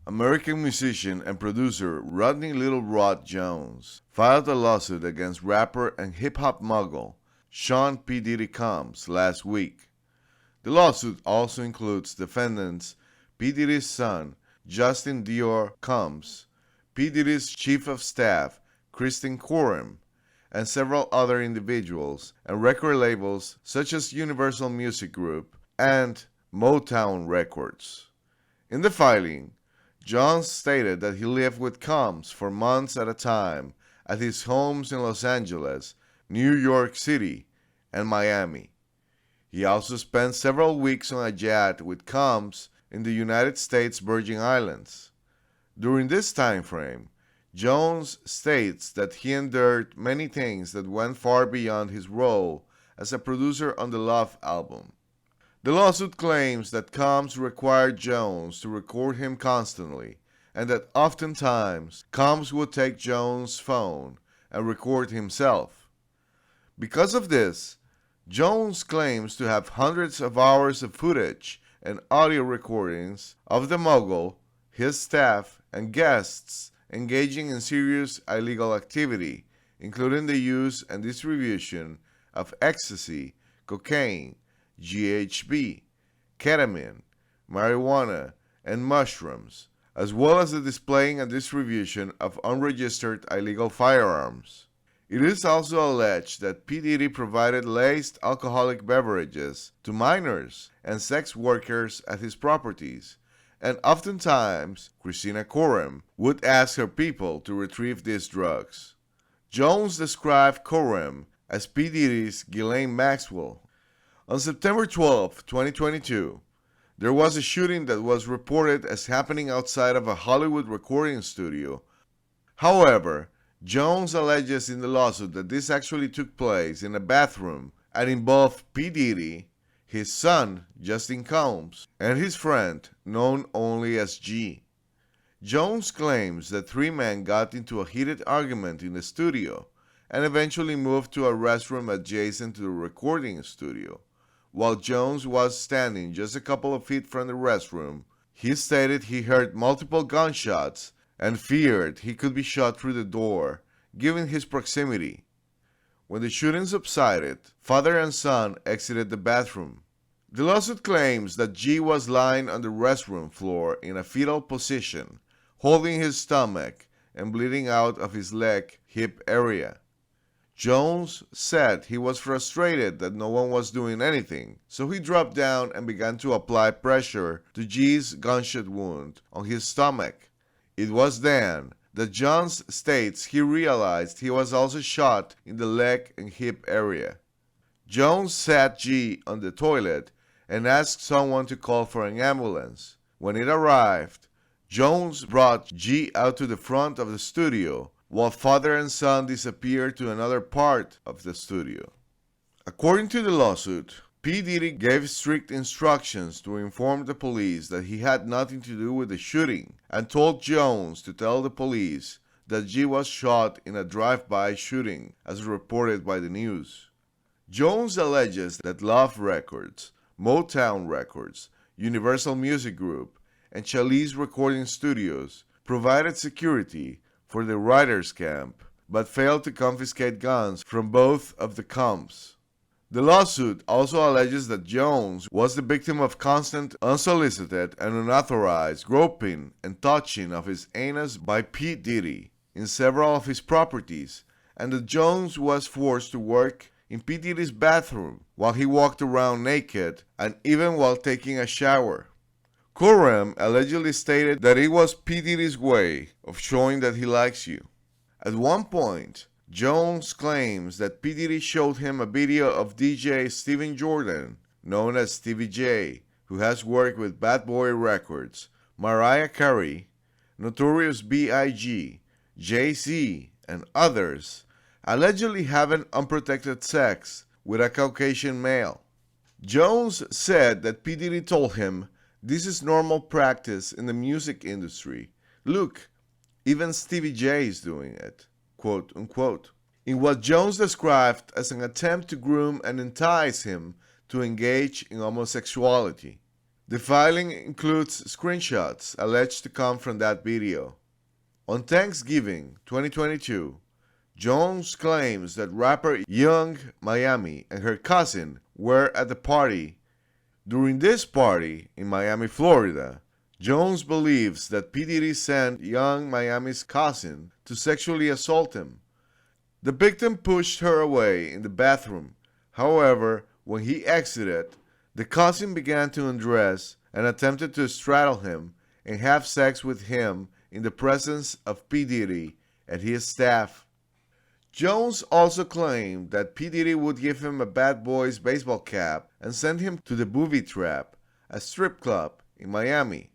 American musician and producer Rodney Little Rod Jones filed a lawsuit against rapper and hip-hop mogul Sean P. Diddy Combs last week. The lawsuit also includes defendants P. Diddy's son, Justin Dior Combs, P. Diddy's chief of staff, Kristen Coram, and several other individuals and record labels such as Universal Music Group and Motown Records. In the filing, Jones stated that he lived with Combs for months at a time at his homes in Los Angeles, New York City, and Miami. He also spent several weeks on a jet with Combs in the United States Virgin Islands. During this time frame, Jones states that he endured many things that went far beyond his role as a producer on the Love album. The lawsuit claims that Combs required Jones to record him constantly, and that oftentimes Combs would take Jones' phone and record himself. Because of this, Jones claims to have hundreds of hours of footage and audio recordings of the mogul, his staff, and guests engaging in serious illegal activity, including the use and distribution of ecstasy, cocaine, GHB, ketamine, marijuana, and mushrooms, as well as the displaying and distribution of unregistered illegal firearms. It is also alleged that P. Diddy provided laced alcoholic beverages to minors and sex workers at his properties, and oftentimes Christina Coram would ask her people to retrieve these drugs. Jones described Coram as P. Diddy's Ghislaine Maxwell. On September 12, 2022, there was a shooting that was reported as happening outside of a Hollywood recording studio. However, Jones alleges in the lawsuit that this actually took place in a bathroom and involved P. Diddy, his son, Justin Combs, and his friend, known only as G. Jones claims that three men got into a heated argument in the studio and eventually moved to a restroom adjacent to the recording studio. While Jones was standing just a couple of feet from the restroom, he stated he heard multiple gunshots and feared he could be shot through the door, given his proximity. When the shooting subsided, father and son exited the bathroom. The lawsuit claims that G was lying on the restroom floor in a fetal position, holding his stomach and bleeding out of his leg hip area. Jones said he was frustrated that no one was doing anything, so he dropped down and began to apply pressure to G's gunshot wound on his stomach. It was then that Jones states he realized he was also shot in the leg and hip area. Jones sat G on the toilet and asked someone to call for an ambulance. When it arrived, Jones brought G out to the front of the studio, while father and son disappeared to another part of the studio. According to the lawsuit, P. Diddy gave strict instructions to inform the police that he had nothing to do with the shooting and told Jones to tell the police that G was shot in a drive-by shooting, as reported by the news. Jones alleges that Love Records, Motown Records, Universal Music Group, and Châtel's recording studios provided security for the writers' camp, but failed to confiscate guns from both of the camps. The lawsuit also alleges that Jones was the victim of constant, unsolicited, and unauthorized groping and touching of his anus by P. Diddy in several of his properties, and that Jones was forced to work in P. Diddy's bathroom while he walked around naked and even while taking a shower. Coram allegedly stated that it was P. Diddy's way of showing that he likes you. At one point, Jones claims that P. Diddy showed him a video of DJ Stephen Jordan, known as Stevie J, who has worked with Bad Boy Records, Mariah Carey, Notorious B.I.G., Jay-Z, and others, allegedly having unprotected sex with a Caucasian male. Jones said that P. Diddy told him, "This is normal practice in the music industry. Look, even Stevie J is doing it," quote unquote, in what Jones described as an attempt to groom and entice him to engage in homosexuality. The filing includes screenshots alleged to come from that video. On Thanksgiving 2022, Jones claims that rapper Young Miami and her cousin were at the party. During this party in Miami, Florida, Jones believes that P. Diddy sent Young Miami's cousin to sexually assault him. The victim pushed her away in the bathroom. However, when he exited, the cousin began to undress and attempted to straddle him and have sex with him in the presence of P. Diddy and his staff. Jones also claimed that P. Diddy would give him a Bad Boys baseball cap and send him to the Booby Trap, a strip club in Miami.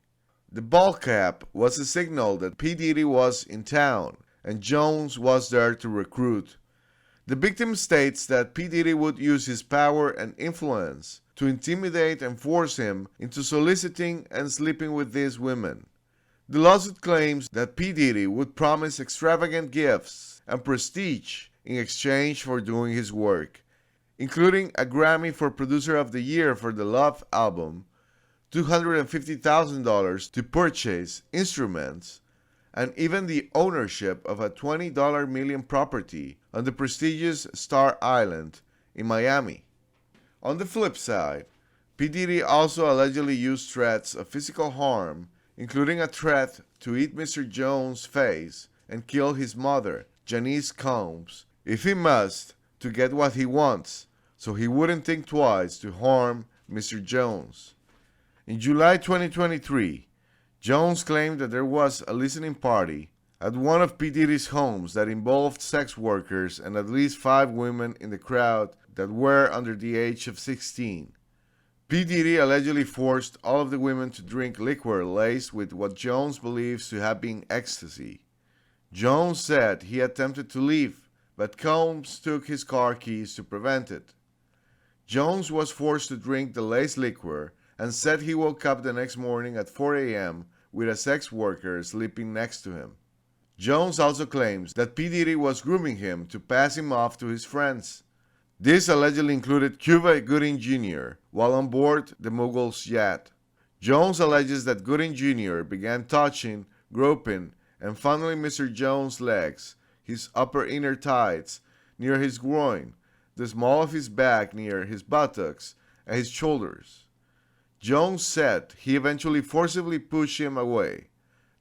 The ball cap was a signal that P. Diddy was in town and Jones was there to recruit. The victim states that P. Diddy would use his power and influence to intimidate and force him into soliciting and sleeping with these women. The lawsuit claims that P. Diddy would promise extravagant gifts and prestige in exchange for doing his work, including a Grammy for Producer of the Year for the Love album, $250,000 to purchase instruments, and even the ownership of a $20 million property on the prestigious Star Island in Miami. On the flip side, P. Diddy also allegedly used threats of physical harm, including a threat to eat Mr. Jones' face and kill his mother, Janice Combs, if he must, to get what he wants, so he wouldn't think twice to harm Mr. Jones. In July 2023, Jones claimed that there was a listening party at one of P. Diddy's homes that involved sex workers and at least 5 women in the crowd that were under the age of 16. P. Diddy allegedly forced all of the women to drink liquor laced with what Jones believes to have been ecstasy. Jones said he attempted to leave, but Combs took his car keys to prevent it. Jones was forced to drink the laced liquor and said he woke up the next morning at 4 a.m. with a sex worker sleeping next to him. Jones also claims that P. Diddy was grooming him to pass him off to his friends. This allegedly included Cuba Gooding Jr. while on board the Mogul's yacht. Jones alleges that Gooding Jr. began touching, groping, and fondling Mr. Jones' legs, his upper inner thighs, near his groin, the small of his back near his buttocks, and his shoulders. Jones said he eventually forcibly pushed him away.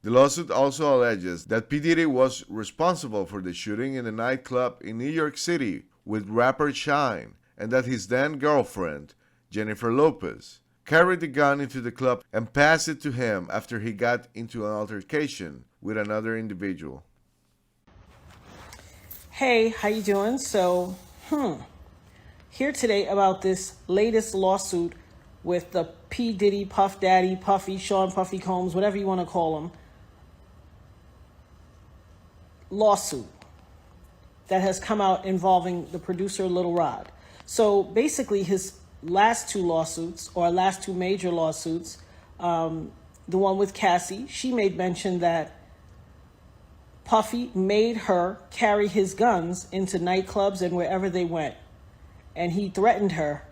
The lawsuit also alleges that P. Diddy was responsible for the shooting in a nightclub in New York City with rapper Shine, and that his then girlfriend, Jennifer Lopez, carried the gun into the club and passed it to him after he got into an altercation with another individual. Hey, how you doing? So, here today about this latest lawsuit with the P. Diddy, Puff Daddy, Puffy, Sean Puffy Combs, whatever you want to call him, lawsuit that has come out involving the producer Lil Rod. So basically his last 2 lawsuits, or last 2 major lawsuits, the one with Cassie, she made mention that Puffy made her carry his guns into nightclubs and wherever they went. And he threatened her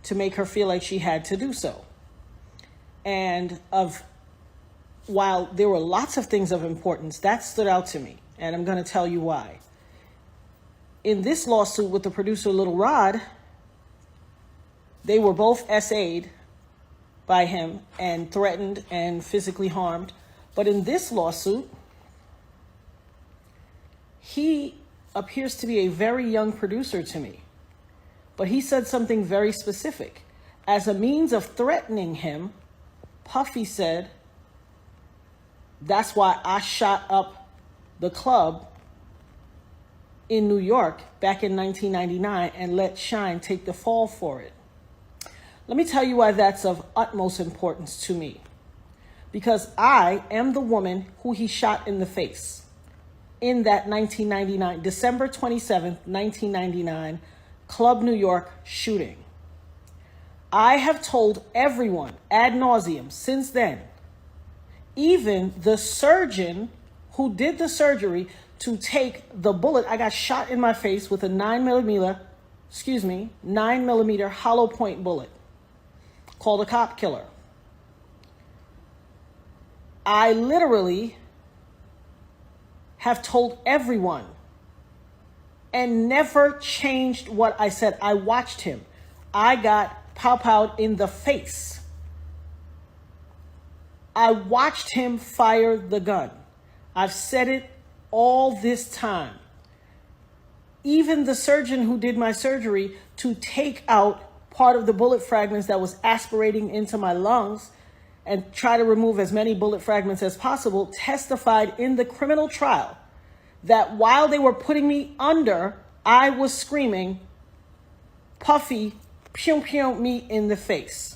to make her feel like she had to do so. And while there were lots of things of importance, that stood out to me. And I'm going to tell you why. In this lawsuit with the producer Lil Rod, they were both SA'd by him and threatened and physically harmed. But in this lawsuit, he appears to be a very young producer to me. But he said something very specific. As a means of threatening him, Puffy said, that's why I shot up the club in New York back in 1999 and let Shine take the fall for it. Let me tell you why that's of utmost importance to me. Because I am the woman who he shot in the face in that 1999, December 27th, 1999, Club New York shooting. I have told everyone ad nauseum since then, even the surgeon who did the surgery, to take the bullet. I got shot in my face with a 9mm hollow point bullet called a cop killer. I literally have told everyone and never changed what I said. I watched him. I got pow-powed in the face. I watched him fire the gun. I've said it all this time. Even the surgeon who did my surgery to take out part of the bullet fragments that was aspirating into my lungs and try to remove as many bullet fragments as possible testified in the criminal trial that while they were putting me under, I was screaming, Puffy, pew pew me in the face.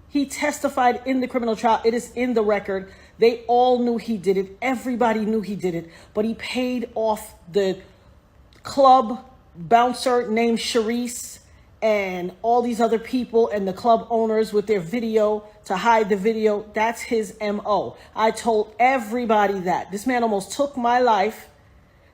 He testified in the criminal trial. It is in the record. They all knew he did it. Everybody knew he did it. But he paid off the club bouncer named Sharice and all these other people and the club owners with their video to hide the video. That's his MO. I told everybody that. This man almost took my life,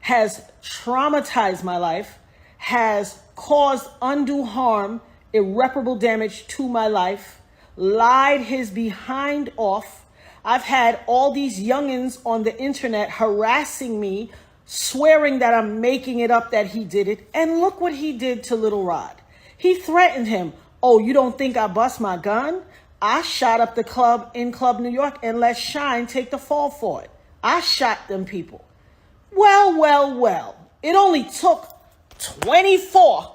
has traumatized my life, has caused undue harm, irreparable damage to my life, lied his behind off. I've had all these youngins on the internet harassing me, swearing that I'm making it up that he did it. And look what he did to Little Rod. He threatened him. Oh, you don't think I bust my gun? I shot up the club in Club New York and let Shine take the fall for it. I shot them people. Well. It only took 24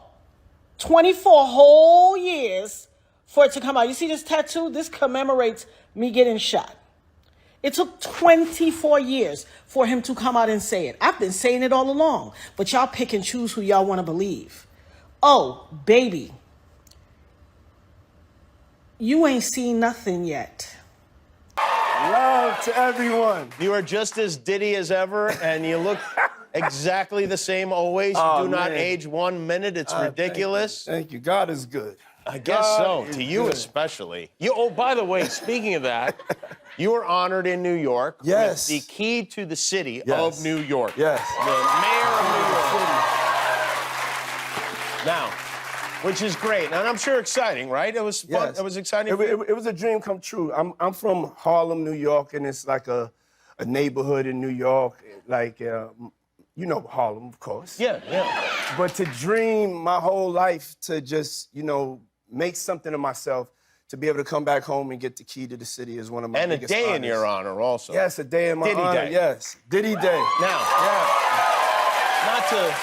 whole years for it to come out. You see this tattoo? This commemorates me getting shot. It took 24 years for him to come out and say it. I've been saying it all along, but y'all pick and choose who y'all want to believe. Oh, baby, you ain't seen nothing yet. Love to everyone. You are just as Diddy as ever, and you look exactly the same always. You do not age 1 minute. It's ridiculous. Thank you. God is good. I guess so. To you especially. Oh, by the way, speaking of that, you were honored in New York. Yes. With the key to the city of New York. Yes. The mayor of New York. Now, which is great, and I'm sure exciting, right? It was fun. Yes. It was exciting. It was a dream come true. I'm from Harlem, New York, and it's like a neighborhood in New York, like you know Harlem, of course. Yeah. But to dream my whole life to just make something of myself, to be able to come back home and get the key to the city is one of my biggest honors. And a day in your honor also. Yes, a day in my Diddy honor. Day. Yes, Diddy Day. Now, not to.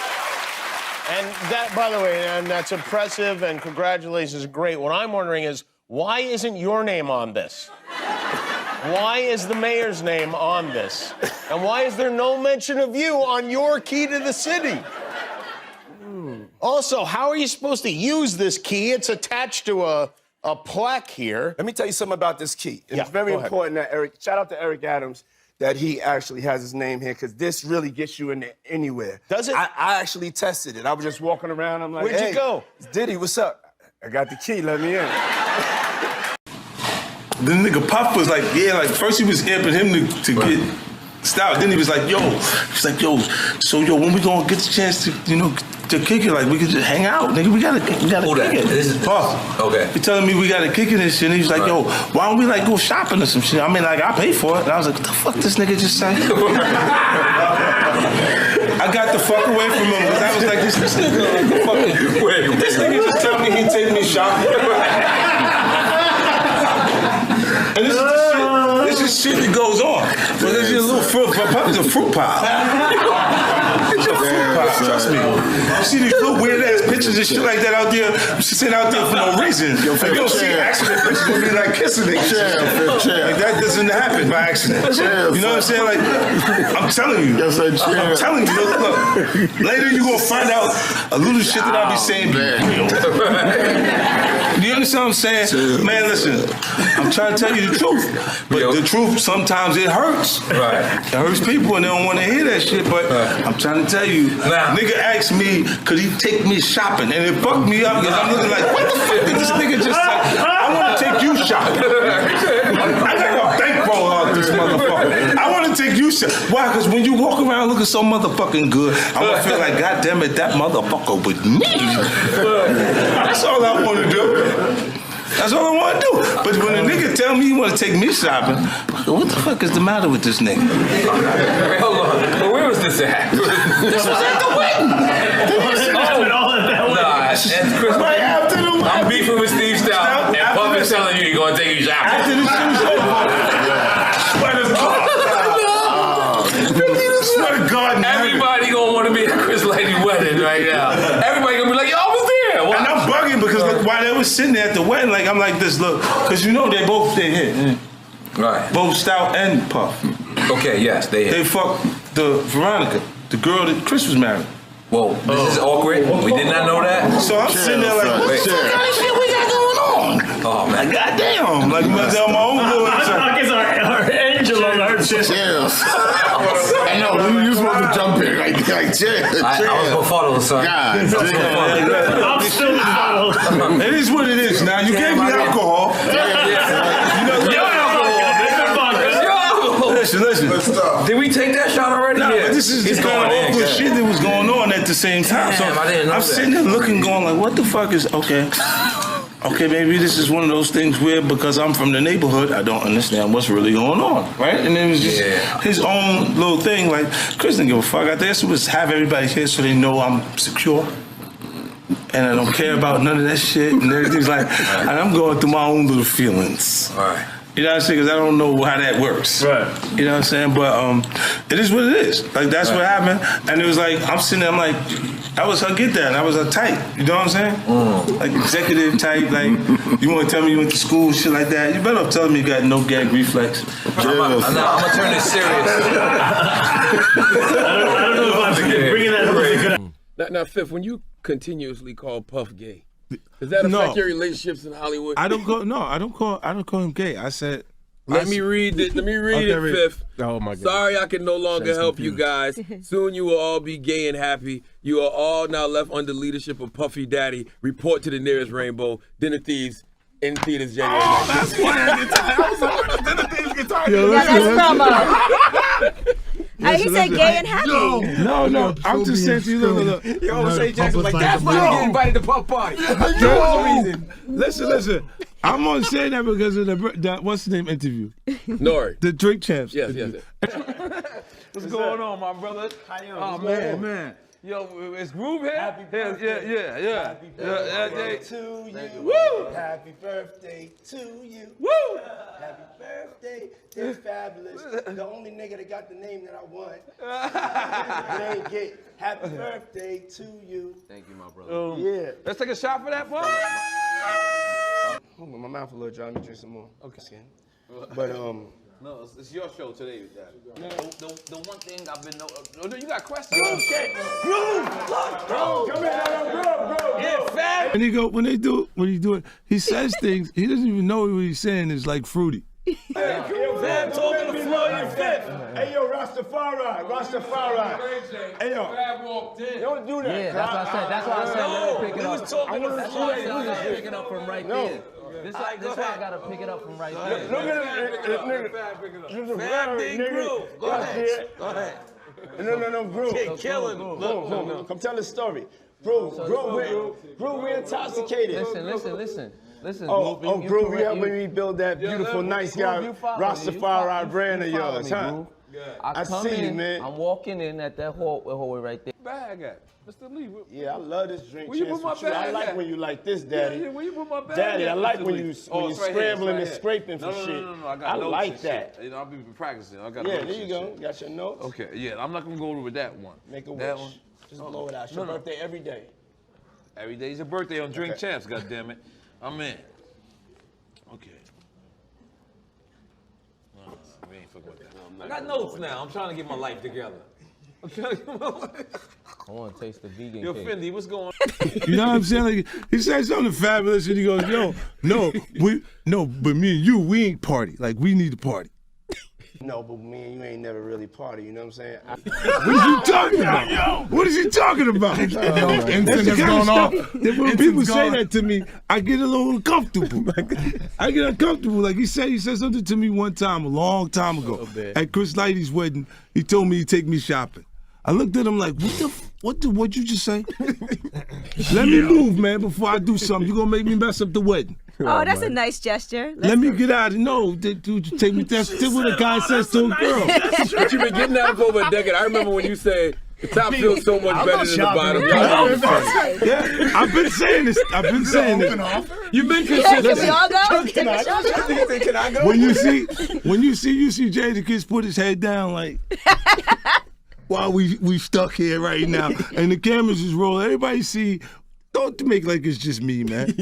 And that, by the way, and that's impressive, and congratulations, great. What I'm wondering is, why isn't your name on this? Why is the mayor's name on this? And why is there no mention of you on your key to the city? Also, how are you supposed to use this key? It's attached to a plaque here. Let me tell you something about this key. It's very go ahead. important that shout out to Eric Adams, that he actually has his name here, because this really gets you in there anywhere. Does it? I actually tested it. I was just walking around. I'm like, Where'd you hey, go? it's Diddy, what's up? I got the key, let me in. The nigga Puff was like, first he was amping him to get stopped. Then he was like, so when we gonna get the chance to kick it, like we could just hang out, nigga. We gotta kick it. This is Puff. Okay. He telling me we gotta kick it and shit. And he was like, why don't we go shopping or some shit? I mean, I pay for it. And I was like, what the fuck this nigga just say? I got the fuck away from him because I was like, this nigga fucking this nigga just tell me he'd take me shopping. And this is shit that goes on. But this is a little fruit. Puppy's a fruit pile. It's a fruit pile. Trust me. You see these little weird ass pictures and shit like that out there, sitting out there for no reason. You don't see accident pictures when we like kissing niggas. Like that doesn't happen by accident. You know what I'm saying? Like, I'm telling you. I'm telling you. Look. Later you gonna find out a little shit that I be saying be real. Do you understand what I'm saying? Man, listen. I'm trying to tell you the truth. But the truth, sometimes it hurts. Right. It hurts people and they don't want to hear that shit. But I'm trying to tell you, nigga asked me, could he take me shopping? And it fucked me up because I'm looking like, what the fuck did this nigga just say? I want to take you shopping. I got a bankroll out this motherfucker. I want to take you shopping. Why? Because when you walk around looking so motherfucking good, I want to feel like, God damn it, that motherfucker with me. That's all I want to do. That's all I want to do. But when a nigga tell me he want to take me shopping, what the fuck is the matter with this nigga? Wait, hold on. But where was this at? This was at the wedding. Nah, and Chris, Right after the wedding. I'm beefing with Steve Stout, and Puff is telling you he's gonna take you shopping. After the shit was over. Swear to God. Swear to God. Everybody gonna want to be at Chris Lady's wedding right now. Everybody gonna be like, yo, I was there. What? And I'm bugging because look, while they was sitting there at the wedding, like I'm like this, look, because you know they hit. Right. Both Stout and Puff. Okay, yes, they They fucked the Veronica, the girl that Chris was married. Whoa, this is awkward. We did not know that. So I'm sitting there like, what the fuck kind of shit we got going on? Oh man, Goddamn, like my own little. I guess our angel alert shit. I know, you supposed to jump in like chill. I was gonna follow, son. God I'm still the follow. It is what it is now. You gave me alcohol. Listen. Did we take that shot already? No, but this is the kind of awkward shit that was going on at the same time. Damn, so I didn't know I'm that. sitting there looking, going like, what the fuck is, okay, maybe this is one of those things where because I'm from the neighborhood, I don't understand what's really going on, right? And it was just his own little thing, like, Chris didn't give a fuck. I guess it was have everybody here so they know I'm secure. And I don't care about none of that shit and everything's like, and I'm going through my own little feelings. All right. You know what I'm saying? Because I don't know how that works. Right. You know what I'm saying? But it is what it is. Like, that's what happened. And it was like, I'm sitting there, I'm like, that was her get there. That was her type. You know what I'm saying? Like, executive type. Like, you want to tell me you went to school, shit like that. You better tell me you got no gag reflex. I'm going to turn this serious. I don't know if I'm bringing that up. Now, Fifth, when you continuously call Puff gay, does that affect your relationships in Hollywood? I don't call him gay. I said, Let me read it, Fifth. Oh my God. Sorry I can no longer help you guys. Soon you will all be gay and happy. You are all now left under leadership of Puffy Daddy. Report to the nearest rainbow. Dinner Thieves in theaters January 19th. That's why Dinner Thieves guitar. He said gay and happy. No. I'm just saying to you, look. You always say Jackson like, that's why I get invited to Puff Party. That's the reason. Listen. I'm only saying that because of the what's the name interview? Nori. The Drink Champs. Yes. What's going on, my brother? How you Oh man. Yo, it's Groove here? Happy birthday. Yeah. Happy birthday to you. Woo! Happy birthday to you. Woo! Happy birthday. It's fabulous. The only nigga that got the name that I want. It ain't gay. Happy birthday to you. Thank you, my brother. Yeah. Let's take a shot for that, boy. Hold on, my mouth a little dry. Let me drink some more. Okay. But No, it's your show today, Daddy. No. The one thing I've been no, you got questions? Okay. Groove. Come here, Groove. Yeah, fat. And when he do it, he says things, he doesn't even know what he's saying is like fruity. Fab told me to floor your Fifth. Hey, yo, Rastafari. Hey, yo. Fab walked in. Don't do that. Yeah, that's what I said. That's why I said let me pick it we up. was talking to That's why I said I gotta pick it up from right there. This why I gotta pick it up from right there. Look at this nigga. Fab did Groove. Go ahead. No, Groove. Killing. Boom. Come tell the story. Groove, we're intoxicated. Listen. Oh, Groove, you helping me build that beautiful, nice guy, Rastafari brand of yours, huh? I come see you, in, man. I'm walking in at that hallway right there. Bag at Mr. Lee. Yeah, I love this drink. Where you put my with you. I bag like at? when you like this, Daddy. Yeah, where you put my bag Daddy, at, I like Mr. when Lee? you It's scrambling right here, and it's right scraping here. for shit. No, I got I notes like and that. shit. I'll be practicing. I got Yeah, notes there you and go. shit. Got your notes? Okay, yeah, I'm not gonna go over that one. Make a wish. That one. Just blow it out. It's your birthday every day. Every day's your birthday on Drink Champs, goddammit. I'm in. Okay. We ain't fucking with that. I got notes now. I'm trying to get my life together. I want to taste the vegan Yo, cake. Fendi, what's going on? You know what I'm saying? Like, he said something fabulous and he goes, but me and you, we ain't party. Like, we need to party. No, but me and you ain't never really party, you know what I'm saying? What is you talking about? What is he talking about? That's the kind of stuff that when people say that to me, I get a little uncomfortable. I get uncomfortable. Like he said something to me one time, a long time ago, at Chris Lighty's wedding. He told me he'd take me shopping. I looked at him like, what'd you just say? Let me move, man, before I do something. You're gonna make me mess up the wedding. Oh, that's a nice gesture. Let me get out of dude, take me. That's what a guy says to a girl. But you've been getting out of over a decade. I remember when you said the top feels so much better than the bottom. Yeah, I've been saying this. You've been consistent. Can we all go? Can I go? When you see Jadakiss put his head down like, while we stuck here right now, and the cameras is rolling. Everybody see. Don't make like it's just me, man.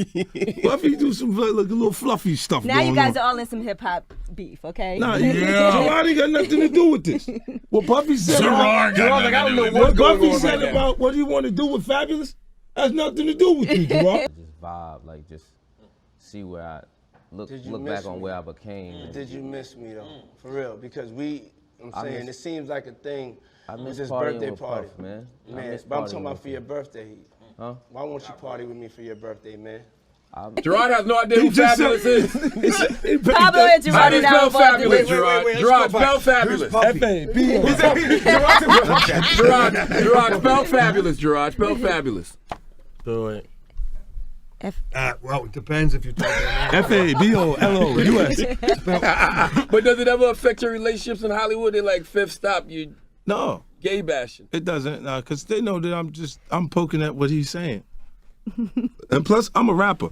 Puffy do some like a little fluffy stuff. Now you guys are all in some hip hop beef, okay? Nah, Gerard ain't got nothing to do with this. What Puffy said Gerard got like, I don't know what Puffy said about what he want to do with Fabulous has nothing to do with you, Gerard. Just vibe, like just see where I look miss back on me? where I became. Did you miss me though? For real? Because it seems like a thing. I miss with this partying birthday with party, Puff, man. But I'm talking about for your birthday. Huh? Why won't you party with me for your birthday, man? Gerard has no idea who Fabulous is. Pablo and Gerard are now spell involved in Fabulous, this. Gerard. Gerard, spell Fabulous. Gerard, spell Fabulous, Gerard. Spell Fabulous. Do it. Well, it depends if you're talking about Fabulous. But does it ever affect your relationships in Hollywood? They're like, fifth stop, you No. gay bashing. It doesn't, because they know that I'm poking at what he's saying. And plus, I'm a rapper.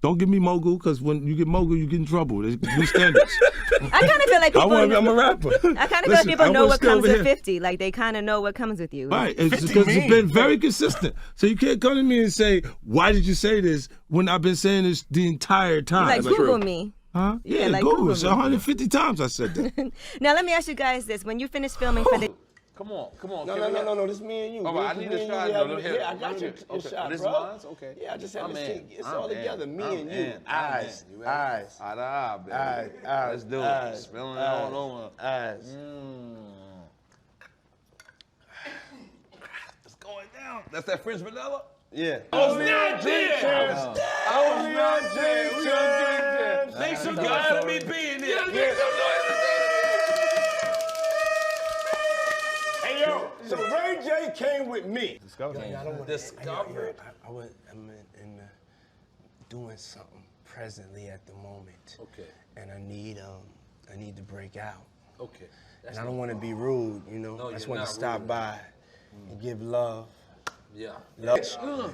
Don't give me mogul, because when you get mogul, you get in trouble. There's new standards. I kind of feel like people. I'm a rapper. I kind of feel like people know what comes with 50. Like they kind of know what comes with you. Right, it's because it's been very consistent. So you can't come to me and say, "Why did you say this?" when I've been saying this the entire time. Like Google me. Huh? Yeah, Yeah, like Google. Google it. 150 times I said that. Now let me ask you guys this: when you finish filming for the. Come on. No, this is me and you. Oh, I need a shot. Yeah, I got your shot, This bro. mine? Okay. Yeah, I just had I'm to in. see. It's all together, me and you. Eyes. Eyes. Eye to eye, baby. Eyes. Let's do it. Spilling it all over. Eyes. It's going down. That's that French vanilla? Yeah. I was not there. Make some noise for me being there. Make some noise for me. Hey, yo, so Ray J came with me. Discovery. I'm doing something presently at the moment. Okay. And I need to break out. Okay. And I don't want to be rude, you know. No, I just you're want to not stop rude. by and give love. Yeah. Love.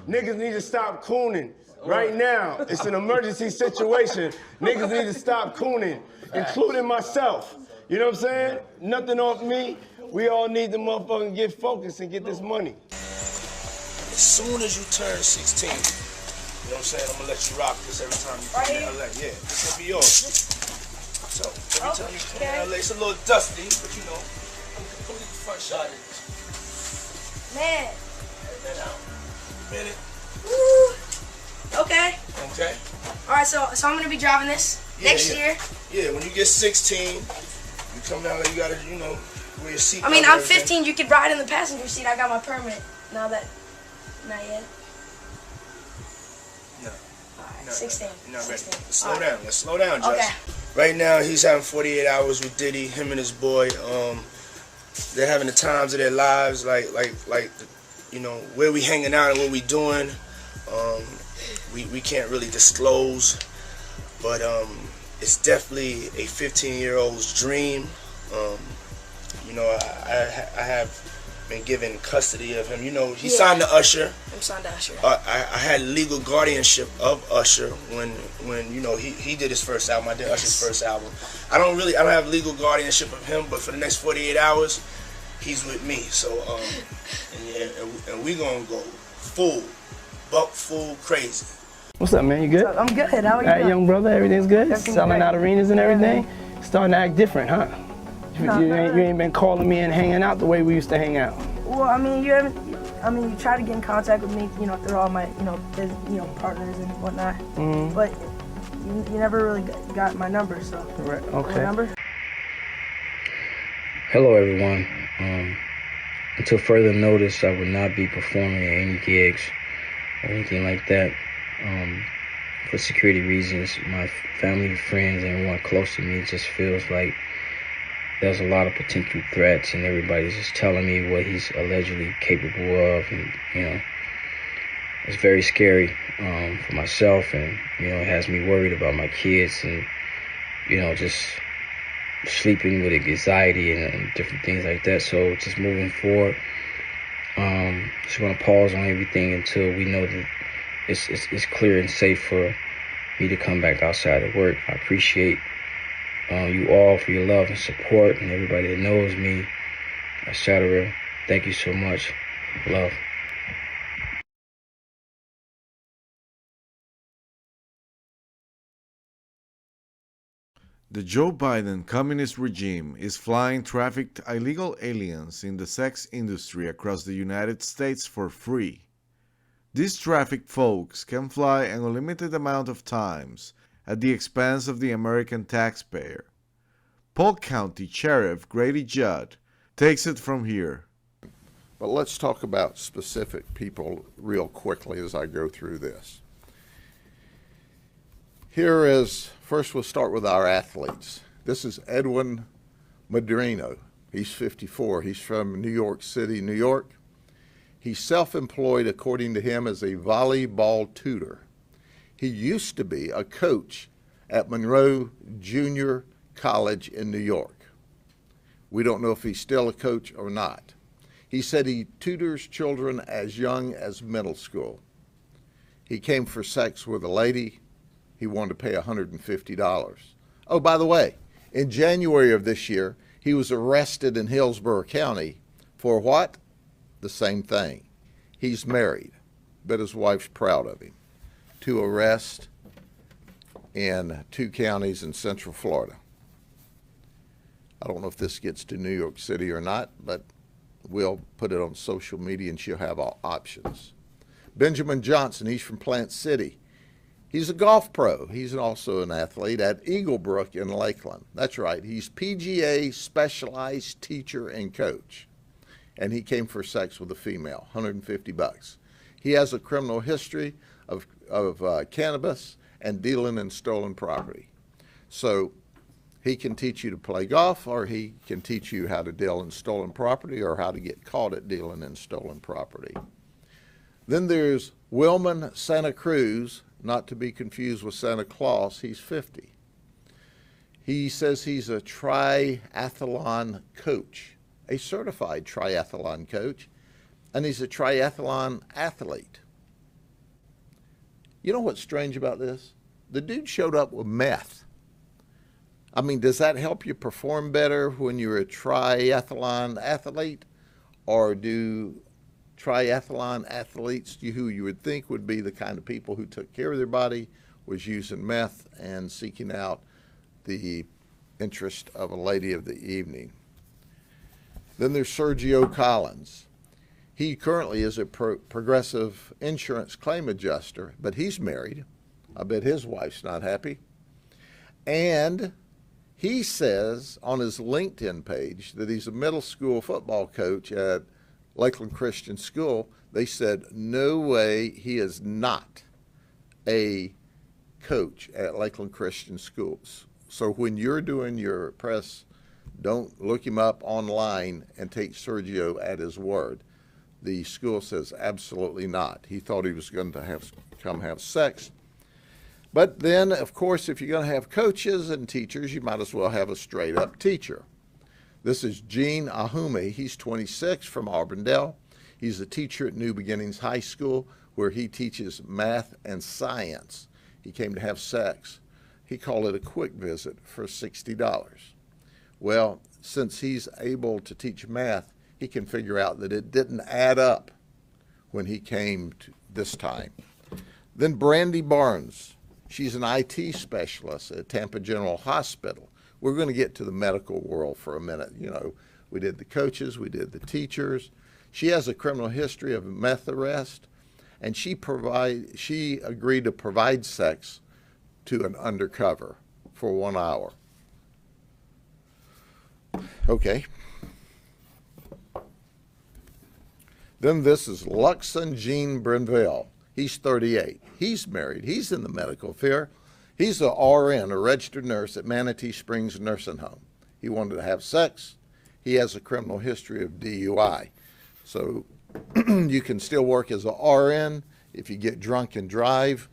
Niggas need to stop cooning right now. It's an emergency situation. Niggas need to stop cooning, including myself. You know what I'm saying? Nothing off me. We all need to motherfucking get focused and get this money. As soon as you turn 16, you know what I'm saying? I'm gonna let you rock this every time you come to LA. Yeah, this will be yours. So every time you come to LA, it's a little dusty, but you know, I'm completely front shot it. Man. That out. Minute. Woo. Okay. Okay. All right, so I'm gonna be driving this next year. Yeah, when you get 16, you come down there, you gotta, you know, wear your seat. I mean, I'm 15. You could ride in the passenger seat. I got my permit. Not yet. No. All right, 16. You're not ready. 16. Let's slow down. Let's slow down, Josh. Okay. Right now, he's having 48 hours with Diddy, him and his boy. They're having the times of their lives, like, you know, where we hanging out and what we doing. We can't really disclose, but it's definitely a 15-year-old's dream. You know, I have been given custody of him. You know, he signed to Usher. I'm signed to Usher. I had legal guardianship of Usher when you know he did his first album. I did Usher's first album. I don't have legal guardianship of him, but for the next 48 hours, he's with me. So and we gonna go full crazy. What's up, man? You good? I'm good. How are you? All right, young brother, everything's good? Everything's Selling great. out arenas and everything? Starting to act different, huh? You ain't been calling me and hanging out the way we used to hang out. Well, I mean, you try to get in contact with me, you know, through all my, partners and whatnot. Mm-hmm. But you never really got my number, so. Right, My okay. number? Hello, everyone. Until further notice, I would not be performing at any gigs or anything like that. For security reasons, my family, friends, and everyone close to me just feels like there's a lot of potential threats, and everybody's just telling me what he's allegedly capable of, and it's very scary. for myself, and it has me worried about my kids, and just sleeping with anxiety and different things like that. So just moving forward, just want to pause on everything until we know that it's clear and safe for me to come back outside of work. I appreciate you all for your love and support, and everybody that knows me, etc. Thank you so much. Love. The Joe Biden communist regime is flying trafficked illegal aliens in the sex industry across the United States for free. These trafficked folks can fly an unlimited amount of times at the expense of the American taxpayer. Polk County Sheriff Grady Judd takes it from here. But let's talk about specific people real quickly as I go through this. First we'll start with our athletes. This is Edwin Madrino. He's 54. He's from New York City, New York. He's self-employed, according to him, as a volleyball tutor. He used to be a coach at Monroe Junior College in New York. We don't know if he's still a coach or not. He said he tutors children as young as middle school. He came for sex with a lady. He wanted to pay $150. Oh, by the way, in January of this year, he was arrested in Hillsborough County for what? The same thing. He's married, but his wife's proud of him. 2 arrests in 2 counties in Central Florida. I don't know if this gets to New York City or not, but we'll put it on social media and she'll have all options. Benjamin Johnson, he's from Plant City. He's a golf pro. He's also an athlete at Eaglebrook in Lakeland. That's right. He's PGA specialized teacher and coach. And he came for sex with a female, $150. He has a criminal history of cannabis and dealing in stolen property. So he can teach you to play golf, or he can teach you how to deal in stolen property or how to get caught at dealing in stolen property. Then there's Wilman Santa Cruz, not to be confused with Santa Claus. He's 50. He says he's a triathlon coach, a certified triathlon coach, and he's a triathlon athlete. You know what's strange about this? The dude showed up with meth. I mean, does that help you perform better when you're a triathlon athlete? Or do triathlon athletes, who you would think would be the kind of people who took care of their body, was using meth and seeking out the interest of a lady of the evening? Then there's Sergio Collins. He currently is a progressive insurance claim adjuster, but he's married. I bet his wife's not happy. And he says on his LinkedIn page that he's a middle school football coach at Lakeland Christian School. They said, no way, he is not a coach at Lakeland Christian Schools. So when you're doing your press, don't look him up online and take Sergio at his word. The school says absolutely not. He thought he was going to come have sex. But then, of course, if you're going to have coaches and teachers, you might as well have a straight-up teacher. This is Gene Ahume. He's 26 from Auburndale. He's a teacher at New Beginnings High School, where he teaches math and science. He came to have sex. He called it a quick visit for $60. Well, since he's able to teach math, he can figure out that it didn't add up when he came to this time. Then Brandy Barnes. She's an IT specialist at Tampa General Hospital. We're going to get to the medical world for a minute. You know, we did the coaches, we did the teachers. She has a criminal history of meth arrest, and she agreed to provide sex to an undercover for 1 hour. Okay. Then this is Luxon Jean Brinville. He's 38. He's married. He's in the medical field. He's a RN, a registered nurse at Manatee Springs Nursing Home. He wanted to have sex. He has a criminal history of DUI. So you can still work as a RN. If you get drunk and drive,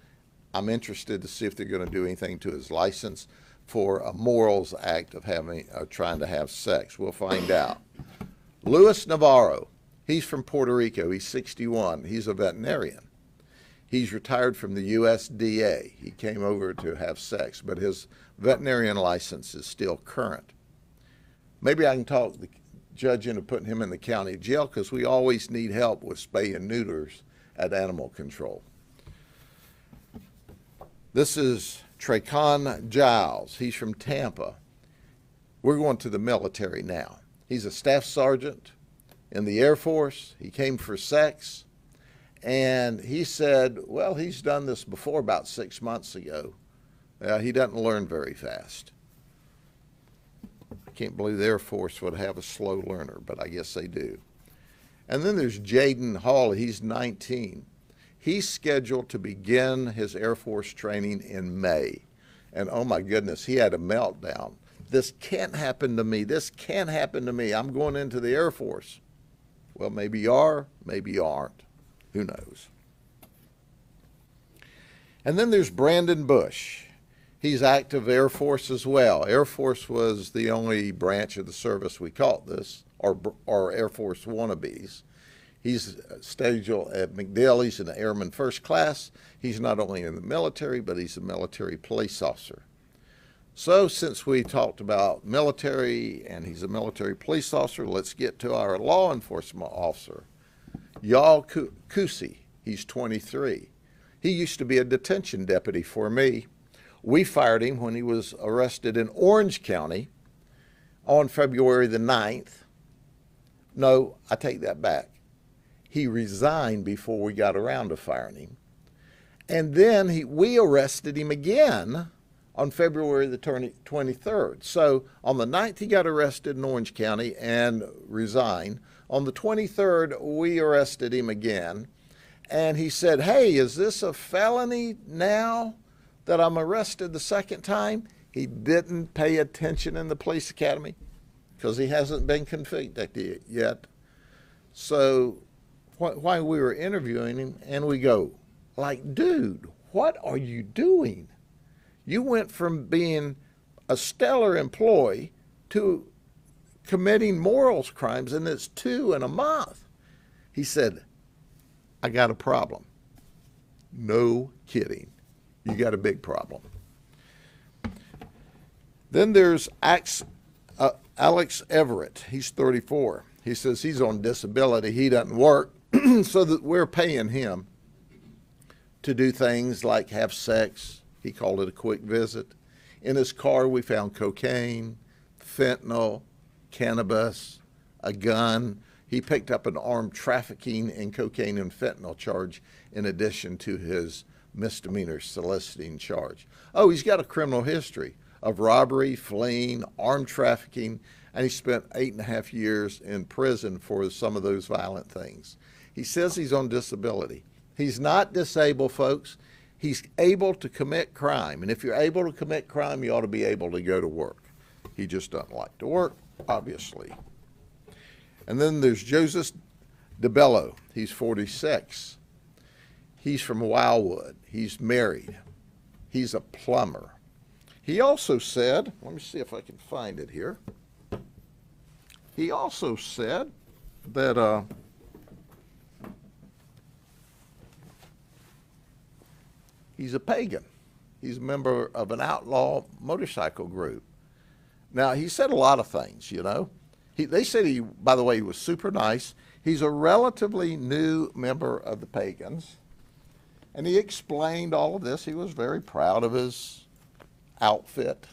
I'm interested to see if they're going to do anything to his license for a morals act of trying to have sex. We'll find out. Luis Navarro, he's from Puerto Rico. He's 61. He's a veterinarian. He's retired from the USDA. He came over to have sex, but his veterinarian license is still current. Maybe I can talk the judge into putting him in the county jail, because we always need help with spay and neuters at animal control. This is Tracon Giles. He's from Tampa. We're going to the military now. He's a staff sergeant in the Air Force. He came for sex, and he said, well, he's done this before about 6 months ago. He doesn't learn very fast. I can't believe the Air Force would have a slow learner, but I guess they do. And then there's Jaden Hall. He's 19. He's scheduled to begin his Air Force training in May. And oh my goodness, he had a meltdown. This can't happen to me. This can't happen to me. I'm going into the Air Force. Well, maybe you are, maybe you aren't. Who knows? And then there's Brandon Bush. He's active Air Force as well. Air Force was the only branch of the service we caught this, or Air Force wannabes. He's scheduled at MacDill. He's an Airman First Class. He's not only in the military, but he's a military police officer. So since we talked about military and he's a military police officer, let's get to our law enforcement officer, Yal Kusi. He's 23. He used to be a detention deputy for me. We fired him when he was arrested in Orange County on February the 9th. No, I take that back. He resigned before we got around to firing him. And then we arrested him again on February the 23rd. So on the 9th, he got arrested in Orange County and resigned. On the 23rd, we arrested him again. And he said, hey, is this a felony now that I'm arrested the second time? He didn't pay attention in the police academy because he hasn't been convicted yet. So while we were interviewing him, and we go, like, dude, what are you doing? You went from being a stellar employee to committing morals crimes, and it's 2 in a month. He said, I got a problem. No kidding. You got a big problem. Then there's Alex Everett. He's 34. He says he's on disability. He doesn't work, so that we're paying him to do things like have sex. He called it a quick visit. In his car, we found cocaine, fentanyl, cannabis, a gun. He picked up an armed trafficking and cocaine and fentanyl charge in addition to his misdemeanor soliciting charge. Oh, he's got a criminal history of robbery, fleeing, armed trafficking, and he spent 8.5 years in prison for some of those violent things. He says he's on disability. He's not disabled, folks. He's able to commit crime. And if you're able to commit crime, you ought to be able to go to work. He just doesn't like to work, obviously. And then there's Joseph DeBello. He's 46. He's from Wildwood. He's married. He's a plumber. He also said, let me see if I can find it here. He also said that he's a pagan. He's a member of an outlaw motorcycle group. Now, he said a lot of things, you know. They said he, by the way, he was super nice. He's a relatively new member of the pagans. And he explained all of this. He was very proud of his outfit.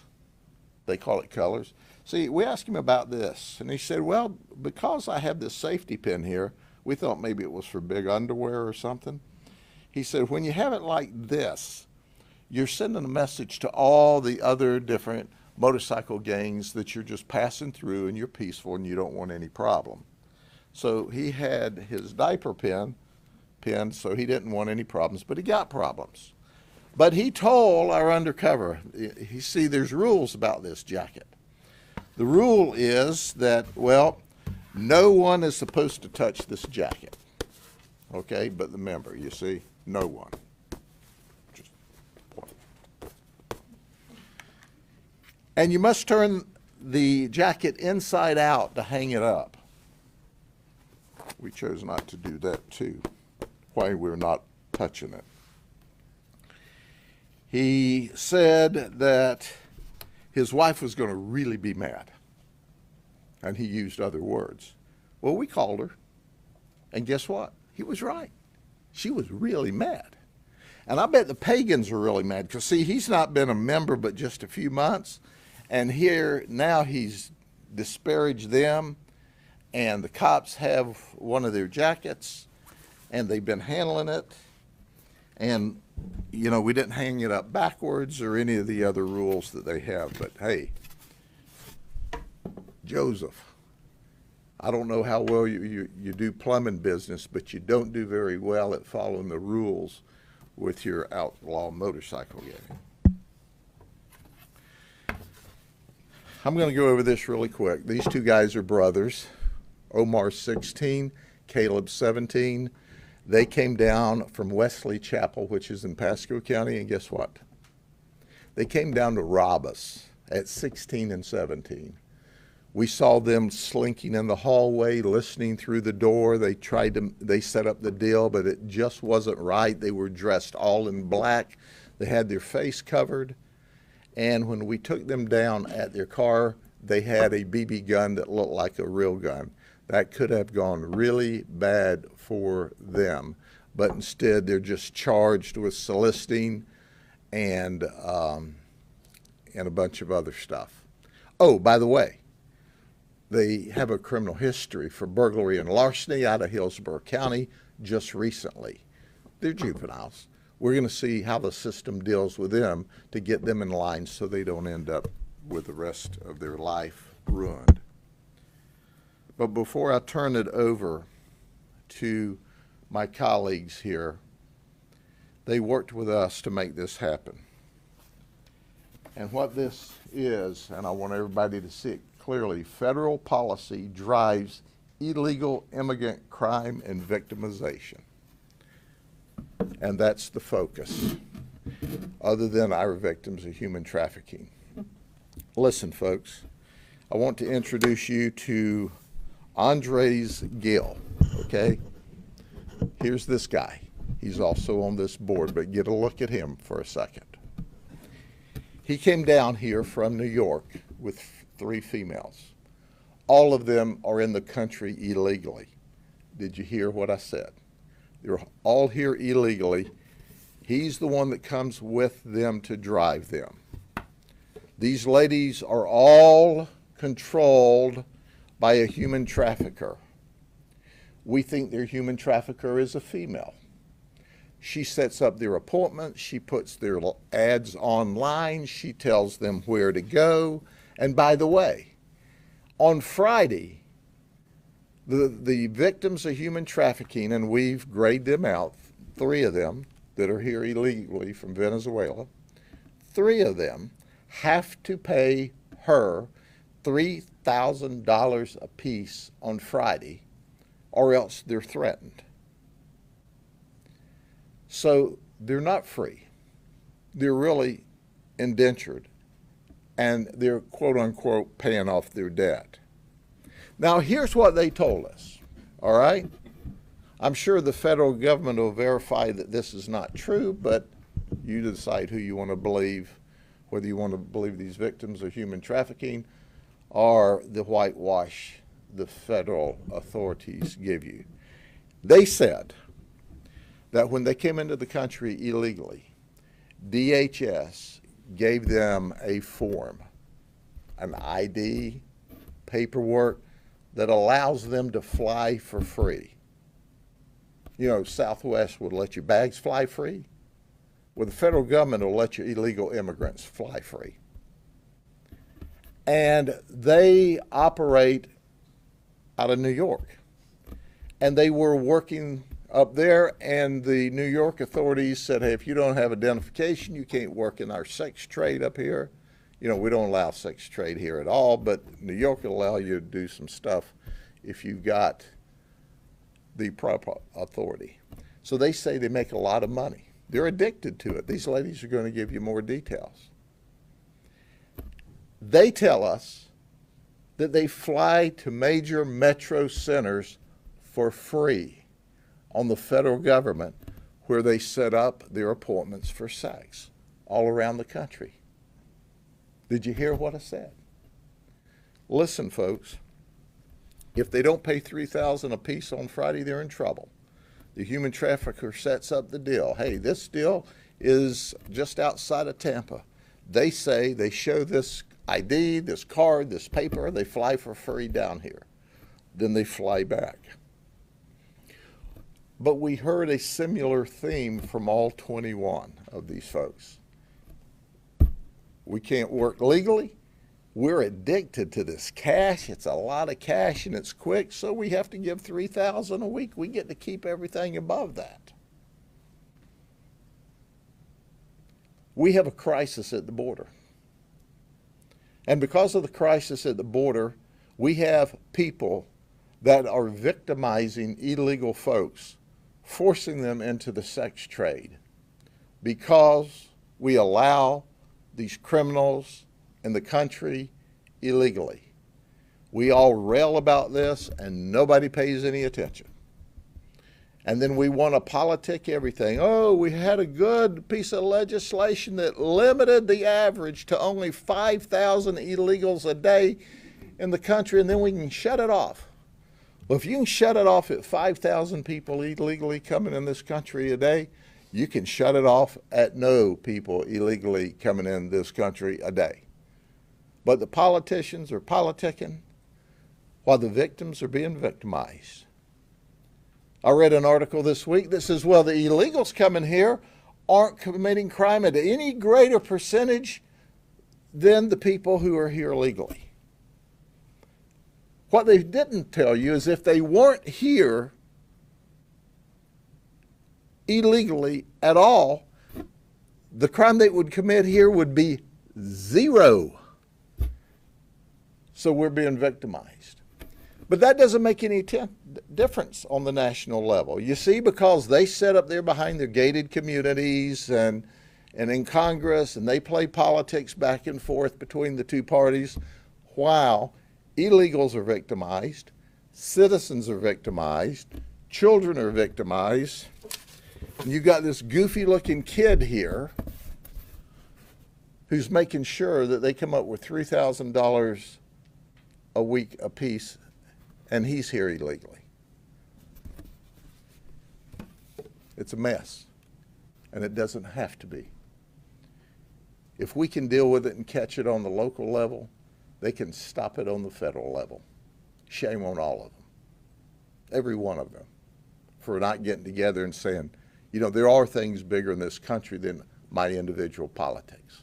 They call it colors. See, we asked him about this, and he said, well, because I have this safety pin here, we thought maybe it was for big underwear or something. He said, when you have it like this, you're sending a message to all the other different motorcycle gangs that you're just passing through and you're peaceful and you don't want any problem. So he had his diaper pin, so he didn't want any problems, but he got problems. But he told our undercover, you see, there's rules about this jacket. The rule is that, well, no one is supposed to touch this jacket, okay, but the member, you see. No one. And you must turn the jacket inside out to hang it up. We chose not to do that too, why we're not touching it. He said that his wife was going to really be mad. And he used other words. Well, we called her, and guess what? He was right. She was really mad. And I bet the pagans are really mad, because see, he's not been a member but just a few months. And here, now he's disparaged them, and the cops have one of their jackets, and they've been handling it. And, you know, we didn't hang it up backwards or any of the other rules that they have. But, hey, Joseph, I don't know how well you do plumbing business, but you don't do very well at following the rules with your outlaw motorcycle gang. I'm going to go over this really quick. These two guys are brothers. Omar's 16, Caleb's 17. They came down from Wesley Chapel, which is in Pasco County, and guess what? They came down to rob us at 16 and 17. We saw them slinking in the hallway, listening through the door. They set up the deal, but it just wasn't right. They were dressed all in black. They had their face covered. And when we took them down at their car, they had a BB gun that looked like a real gun. That could have gone really bad for them. But instead, they're just charged with soliciting and a bunch of other stuff. Oh, by the way, they have a criminal history for burglary and larceny out of Hillsborough County just recently. They're juveniles. We're going to see how the system deals with them to get them in line so they don't end up with the rest of their life ruined. But before I turn it over to my colleagues here, they worked with us to make this happen. And what this is, and I want everybody to see it clearly, federal policy drives illegal immigrant crime and victimization. And that's the focus, other than our victims of human trafficking. Listen, folks, I want to introduce you to Andres Gill, okay? Here's this guy. He's also on this board, but get a look at him for a second. He came down here from New York with 3 females. All of them are in the country illegally. Did you hear what I said? They're all here illegally. He's the one that comes with them to drive them. These ladies are all controlled by a human trafficker. We think their human trafficker is a female. She sets up their appointments. She puts their ads online. She tells them where to go. And by the way, on Friday, the victims of human trafficking, and we've graded them out, 3 of them that are here illegally from Venezuela, 3 of them have to pay her $3,000 apiece on Friday, or else they're threatened. So they're not free. They're really indentured, and they're quote unquote paying off their debt. Now, here's what they told us, all right? I'm sure the federal government will verify that this is not true, but you decide who you want to believe, whether you want to believe these victims of human trafficking or the whitewash the federal authorities give you. They said that when they came into the country illegally, DHS gave them a form, an ID, paperwork, that allows them to fly for free. You know, Southwest would let your bags fly free. Well, the federal government will let your illegal immigrants fly free. And they operate out of New York. And they were working up there, and the New York authorities said, hey, if you don't have identification, you can't work in our sex trade up here. You know, we don't allow sex trade here at all, but New York will allow you to do some stuff if you got the proper authority. So they say they make a lot of money. They're addicted to it. These ladies are going to give you more details. They tell us that they fly to major metro centers for free on the federal government, where they set up their appointments for sex all around the country. Did you hear what I said? Listen, folks, if they don't pay $3,000 a piece on Friday, they're in trouble. The human trafficker sets up the deal. Hey, this deal is just outside of Tampa. They say they show this ID, this card, this paper, they fly for free down here. Then they fly back. But we heard a similar theme from all 21 of these folks. We can't work legally. We're addicted to this cash. It's a lot of cash and it's quick, so we have to give $3,000 a week. We get to keep everything above that. We have a crisis at the border. And because of the crisis at the border, we have people that are victimizing illegal folks, forcing them into the sex trade because we allow these criminals in the country illegally. We all rail about this and nobody pays any attention. And then we want to politic everything. Oh, we had a good piece of legislation that limited the average to only 5,000 illegals a day in the country, and then we can shut it off. Well, if you can shut it off at 5,000 people illegally coming in this country a day, you can shut it off at no people illegally coming in this country a day. But the politicians are politicking while the victims are being victimized. I read an article this week that says, well, the illegals coming here aren't committing crime at any greater percentage than the people who are here legally. What they didn't tell you is if they weren't here illegally at all, the crime they would commit here would be zero. So we're being victimized. But that doesn't make any difference on the national level. You see, because they sit up there behind their gated communities and in Congress, and they play politics back and forth between the two parties, while illegals are victimized, citizens are victimized, children are victimized, and you got this goofy-looking kid here who's making sure that they come up with $3,000 a week apiece, and he's here illegally. It's a mess, and it doesn't have to be. If we can deal with it and catch it on the local level, they can stop it on the federal level. Shame on all of them, every one of them, for not getting together and saying, you know, there are things bigger in this country than my individual politics.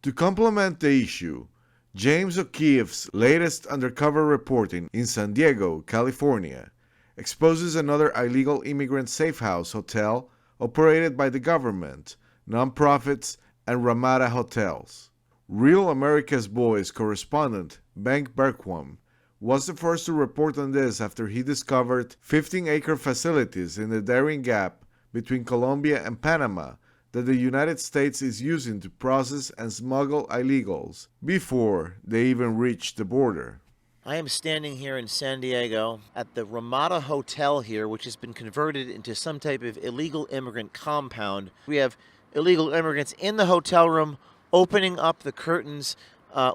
To complement the issue, James O'Keefe's latest undercover reporting in San Diego, California, exposes another illegal immigrant safe house hotel operated by the government, nonprofits, and Ramada hotels. Real America's Boys correspondent Benk Bergquam was the first to report on this after he discovered 15-acre facilities in the Darien Gap between Colombia and Panama that the United States is using to process and smuggle illegals before they even reach the border. I am standing here in San Diego at the Ramada Hotel here, which has been converted into some type of illegal immigrant compound. We have illegal immigrants in the hotel room opening up the curtains,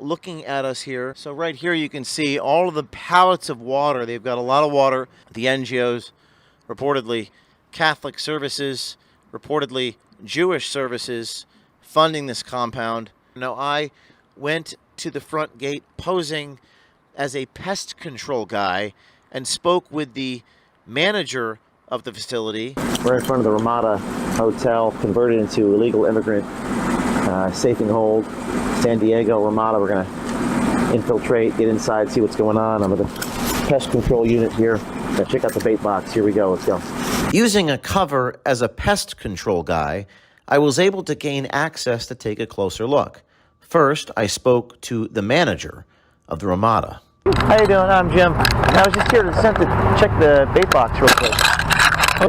looking at us here. So right here you can see all of the pallets of water. They've got a lot of water. The NGOs, reportedly Catholic services, reportedly Jewish services, funding this compound. Now, I went to the front gate posing as a pest control guy and spoke with the manager of the facility. We're in front of the Ramada Hotel, converted into illegal immigrant safe and hold. San Diego, Ramada. We're going to infiltrate, get inside, see what's going on. I'm with the pest control unit here. Check out the bait box. Here we go. Let's go. Using a cover as a pest control guy, I was able to gain access to take a closer look. First, I spoke to the manager of the Ramada. How you doing? I'm Jim. I was just here to check the bait box real quick.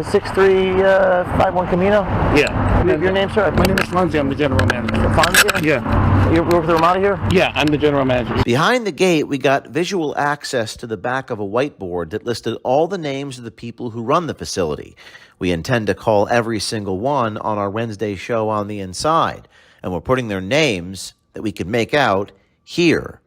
6351 Camino? Yeah. Your name, sir? My name is Fonzie. I'm the general manager. Fonzie? Yeah. You work with the Ramada here? Yeah, I'm the general manager. Behind the gate, we got visual access to the back of a whiteboard that listed all the names of the people who run the facility. We intend to call every single one on our Wednesday show on the inside, and we're putting their names that we can make out here.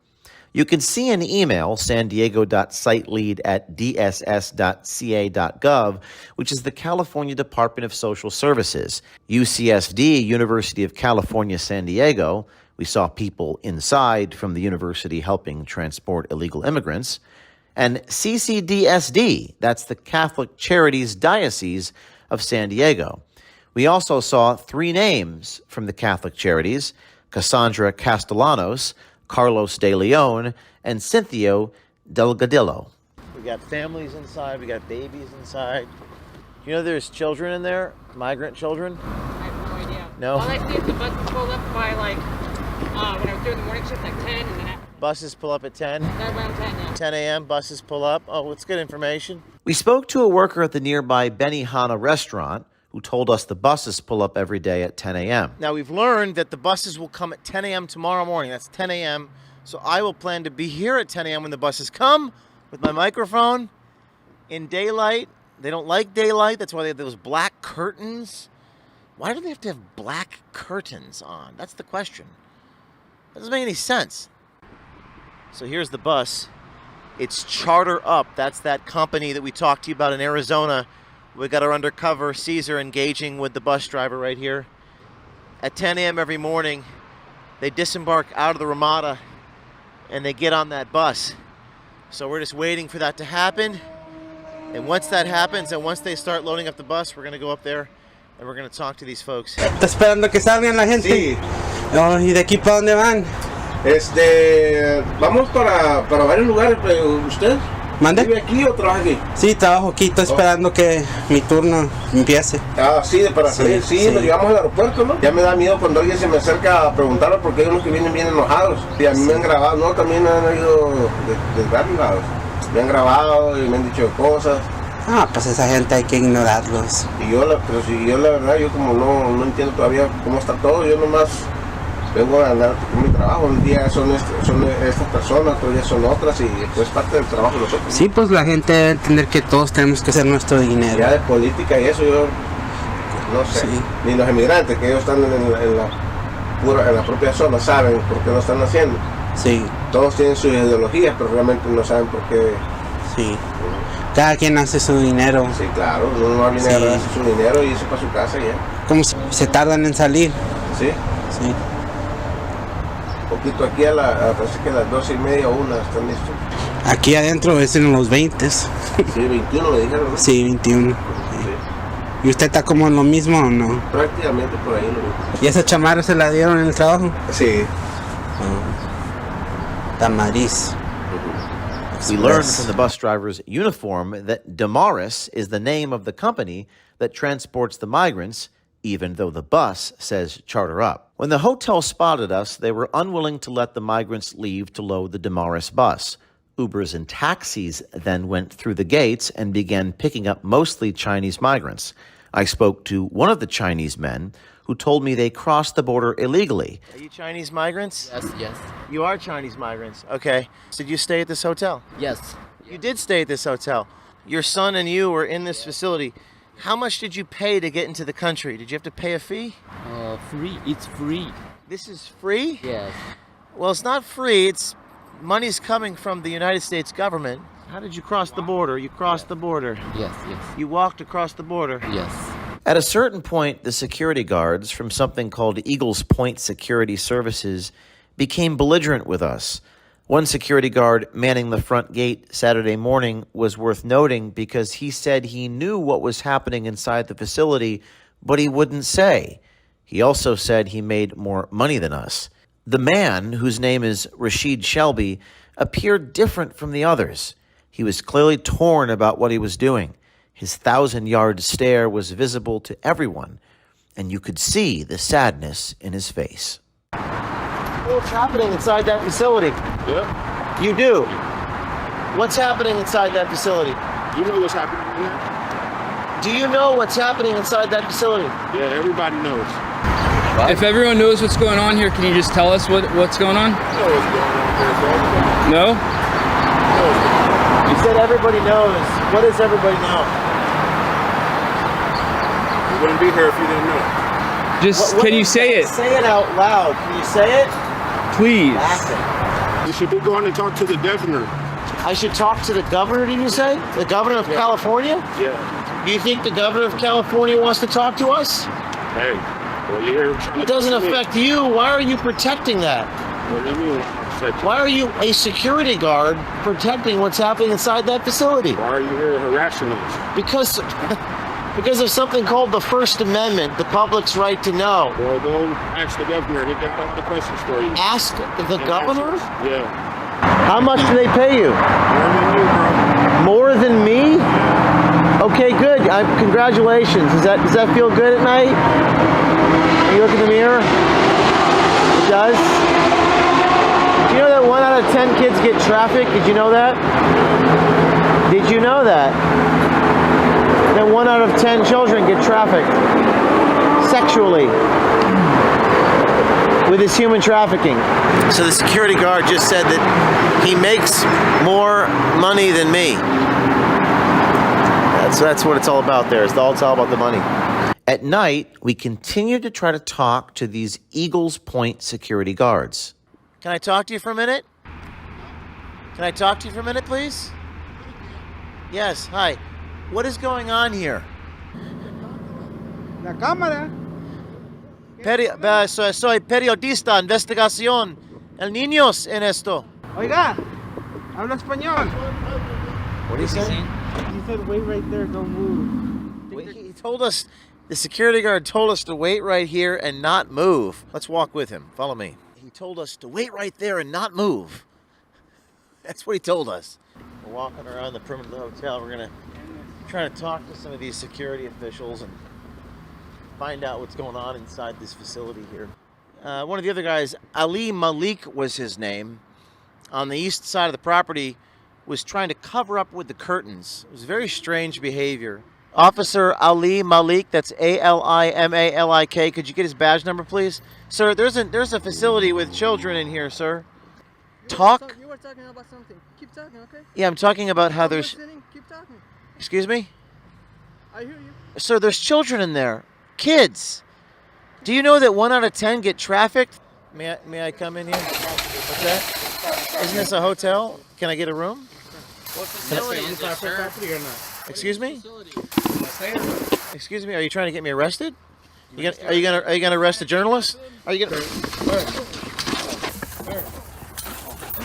You can see an email, sandiego.sitelead@dss.ca.gov, which is the California Department of Social Services. UCSD, University of California, San Diego. We saw people inside from the university helping transport illegal immigrants. And CCDSD, that's the Catholic Charities Diocese of San Diego. We also saw 3 names from the Catholic Charities: Cassandra Castellanos, Carlos De Leon, and Cynthia Delgadillo. We got families inside. We got babies inside. You know there's children in there? Migrant children? I have no idea. No? All I see is the buses pulled up by when I was doing the morning shift, 10, and then Buses pull up at 10? Around 10, yeah. 10 a.m. buses pull up. Oh, it's good information. We spoke to a worker at the nearby Benihana restaurant who told us the buses pull up every day at 10 a.m. Now, we've learned that the buses will come at 10 a.m. tomorrow morning. That's 10 a.m. So I will plan to be here at 10 a.m. when the buses come with my microphone in daylight. They don't like daylight. That's why they have those black curtains. Why do they have to have black curtains on? That's the question. That doesn't make any sense. So here's the bus. It's Charter Up. That's that company that we talked to you about in Arizona. We got our undercover Caesar engaging with the bus driver right here. At 10 a.m. every morning, they disembark out of the Ramada and they get on that bus. So we're just waiting for that to happen. And once that happens, and once they start loading up the bus, we're going to go up there and we're going to talk to these folks. ¿Está esperando que salgan la gente? Sí. Oh, ¿y de aquí para dónde van? Vamos para varios lugares, pero ¿usted ¿Mande? vive aquí o trabaja aquí? Sí, trabajo aquí, estoy esperando que mi turno empiece. Ah, sí, para salir, sí, nos llevamos al aeropuerto, ¿no? Ya me da miedo cuando alguien se me acerca a preguntarlo porque hay unos que vienen bien enojados. Y a mí me han grabado, no, también han ido de varios lados. Me han grabado y me han dicho cosas. Ah, pues esa gente hay que ignorarlos. Y yo, la verdad, yo como no entiendo todavía cómo está todo, yo nomás vengo a andar con mi trabajo. Un día son estas personas, otro día son otras y pues parte del trabajo de nosotros. Sí, pues la gente debe entender que todos tenemos que hacer nuestro dinero. Ya de política y eso yo no sé. Sí. Ni los emigrantes que ellos están en la propia zona saben por qué lo están haciendo. Sí. Todos tienen sus ideologías, pero realmente no saben por qué. Sí. Cada quien hace su dinero. Sí, claro. Uno viene a ganar su dinero y irse para su casa y ya. ¿Cómo se tardan en salir? Sí. Sí. Poquito aquí parece que a las 12:30 o 1 están listos. Aquí adentro es en los 20. Sí, 21 me dijeron, ¿no? Sí, 21. Sí. ¿Y usted está como en lo mismo o no? Prácticamente por ahí lo mismo. ¿Y esa chamarra se la dieron en el trabajo? Sí. Tamariz. We learned from the bus driver's uniform that Damaris is the name of the company that transports the migrants, even though the bus says Charter Up. When the hotel spotted us, they were unwilling to let the migrants leave to load the Damaris bus. Ubers and taxis then went through the gates and began picking up mostly Chinese migrants. I spoke to one of the Chinese men who told me they crossed the border illegally. Are you Chinese migrants? Yes. You are Chinese migrants. Okay. Did you stay at this hotel? Yes. You did stay at this hotel. Your son and you were in this facility. How much did you pay to get into the country? Did you have to pay a fee? Free. It's free. This is free? Yes. Well, it's not free. It's money's coming from the United States government. How did you cross the border? You crossed the border. Yes. You walked across the border. Yes. At a certain point, the security guards from something called Eagles Point Security Services became belligerent with us. One security guard manning the front gate Saturday morning was worth noting because he said he knew what was happening inside the facility, but he wouldn't say. He also said he made more money than us. The man, whose name is Rashid Shelby, appeared different from the others. He was clearly torn about what he was doing. His 1,000-yard stare was visible to everyone, and you could see the sadness in his face. What's happening inside that facility? Yeah. You do? What's happening inside that facility? You know what's happening in there? Do you know what's happening inside that facility? Yeah, everybody knows. If everyone knows what's going on here, can you just tell us what's going on? You know what's going on here, bro. No? You said everybody knows. What does everybody know? You wouldn't be here if you didn't know. Just, can you say it? Say it out loud. Can you say it? Please. You should be going to talk to the governor. I should talk to the governor, did you say? The governor of California? Yeah. Do you think the governor of California wants to talk to us? Hey, well, you're... It doesn't affect you. Why are you protecting that? What do you mean? Why are you a security guard protecting what's happening inside that facility? Why are you here harassing us? Because of something called the First Amendment, the public's right to know. Well, go ask the governor. He got all the questions for you. Ask the governor? Yeah. How much do they pay you? More than you, bro. More than me? Okay, good. Congratulations. Does that feel good at night? When you look in the mirror? It does? Did you know that 1 out of 10 kids get trafficked? Did you know that? Did you know that? That 1 out of 10 children get trafficked sexually with this human trafficking. So the security guard just said that he makes more money than me. That's what it's all about there. It's all about the money. At night, we continue to try to talk to these Eagles Point security guards. Can I talk to you for a minute? Can I talk to you for a minute, please? Yes, hi. What is going on here? La cámara. Soy periodista, investigación. El niños en esto. Oiga, habla español. What did he say? He said, wait right there, don't move. He told us, the security guard told us to wait right here and not move. Let's walk with him. Follow me. He told us to wait right there and not move. That's what he told us. We're walking around the perimeter of the hotel. We're going to try to talk to some of these security officials and find out what's going on inside this facility here. One of the other guys, Ali Malik was his name, on the east side of the property, was trying to cover up with the curtains. It was very strange behavior. Officer Ali Malik, that's A-L-I-M-A-L-I-K. Could you get his badge number, please? Sir, there's a facility with children in here, sir. Talk? You were talking about something. Keep talking, okay? Yeah, I'm talking about how there's... Keep talking. Excuse me? I hear you. Sir, there's children in there. Kids. Do you know that 1 out of 10 get trafficked? May I come in here? What's that? Isn't this a hotel? Can I get a room? What facility is this, sir? Excuse me? Excuse me, are you trying to get me arrested? Are you gonna arrest a journalist? Are you gonna...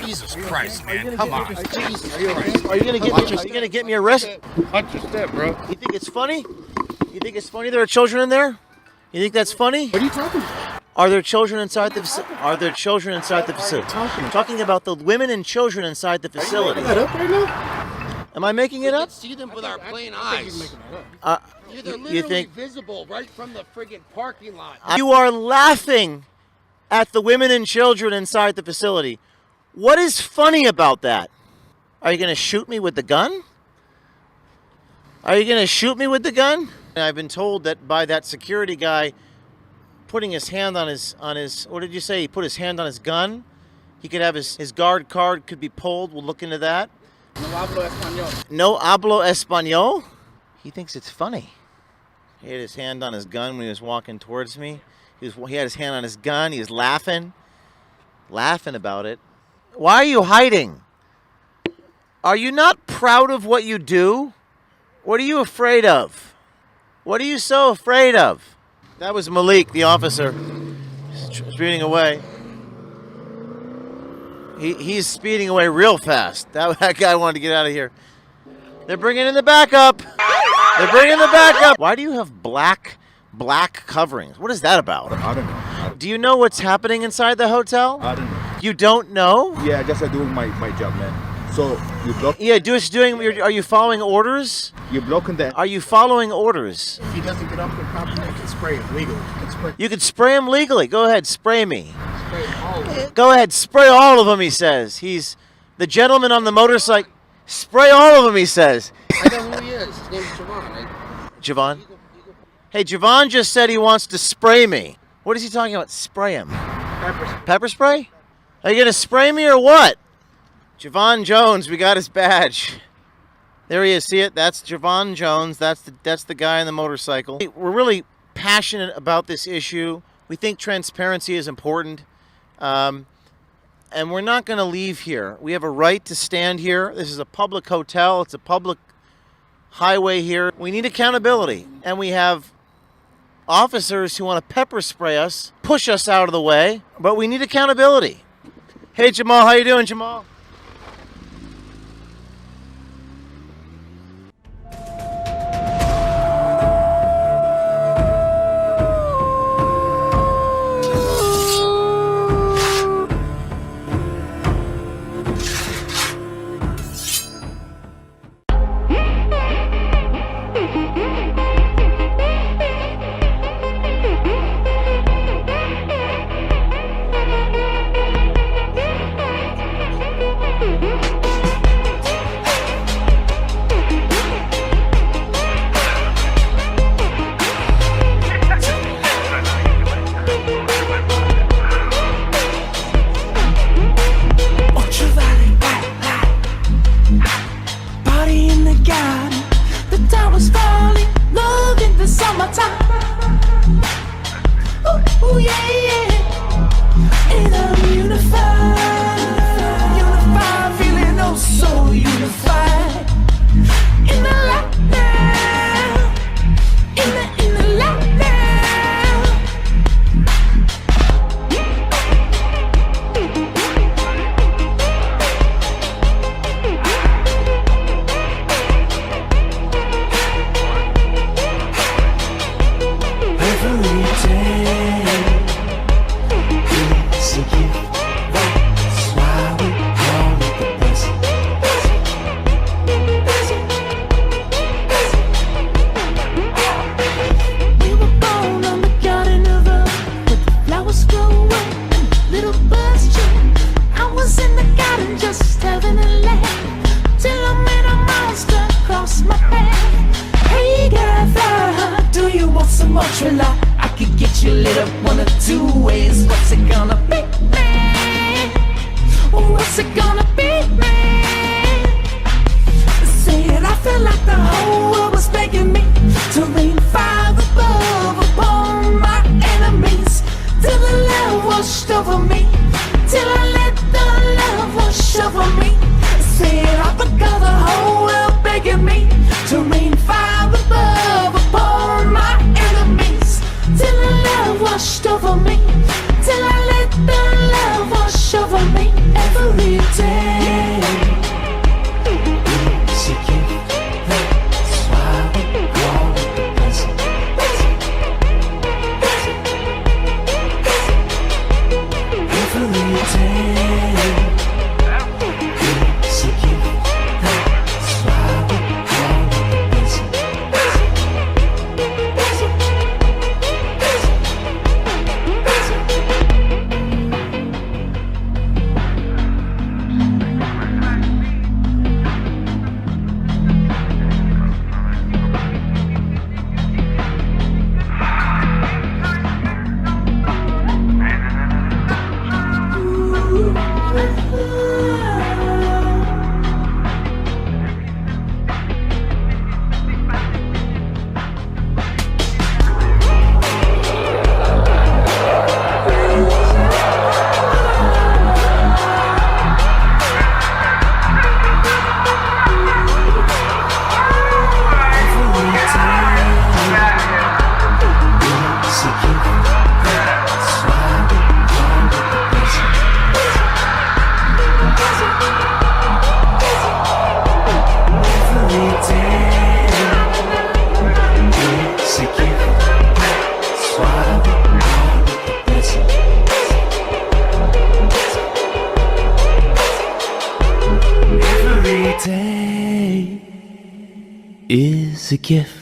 Jesus Christ, man! Come on! Are you gonna get me arrested? Watch your step, bro. You think it's funny? You think it's funny there are children in there? You think that's funny? What are you talking about? Are there children inside the facility? Are there children inside the facility? Talking about the women and children inside the facility. Are you making that up right now? Am I making it up? See them with our plain eyes. They're You think visible right from the friggin' parking lot. you are laughing at the women and children inside the facility? What is funny about that? Are you going to shoot me with the gun? Are you going to shoot me with the gun? And I've been told that by that security guy putting his hand on his, what did you say? He put his hand on his gun. He could have his guard card could be pulled. We'll look into that. No hablo español. No hablo español? He thinks it's funny. He had his hand on his gun when he was walking towards me. He had his hand on his gun. He was laughing about it. Why are you hiding? Are you not proud of what you do? What are you afraid of? What are you so afraid of? That was Malik, the officer, speeding away. He's speeding away real fast. That guy wanted to get out of here. They're bringing in the backup. They're bringing the backup. Why do you have black coverings? What is that about? I don't know. Do you know what's happening inside the hotel? I don't know. You don't know? Yeah, just doing my job, man. So you block. Yeah, are you following orders? You're blocking that. Are you following orders? If he doesn't get off the property, you can spray him legally. You can spray him legally. Go ahead, spray me. Spray all of them. Go ahead, spray all of them, he says. He's the gentleman on the motorcycle. Spray all of them, he says. I know who he is. His name's Javon. Javon? Hey, Javon just said he wants to spray me. What is he talking about? Spray him. Pepper spray? Are you going to spray me or what? Javon Jones, we got his badge. There he is. See it? That's Javon Jones. That's the guy on the motorcycle. We're really passionate about this issue. We think transparency is important. And we're not going to leave here. We have a right to stand here. This is a public hotel. It's a public highway here. We need accountability. And we have officers who want to pepper spray us, push us out of the way, but we need accountability. Hey, Jamal, how you doing, Jamal? Is a gift.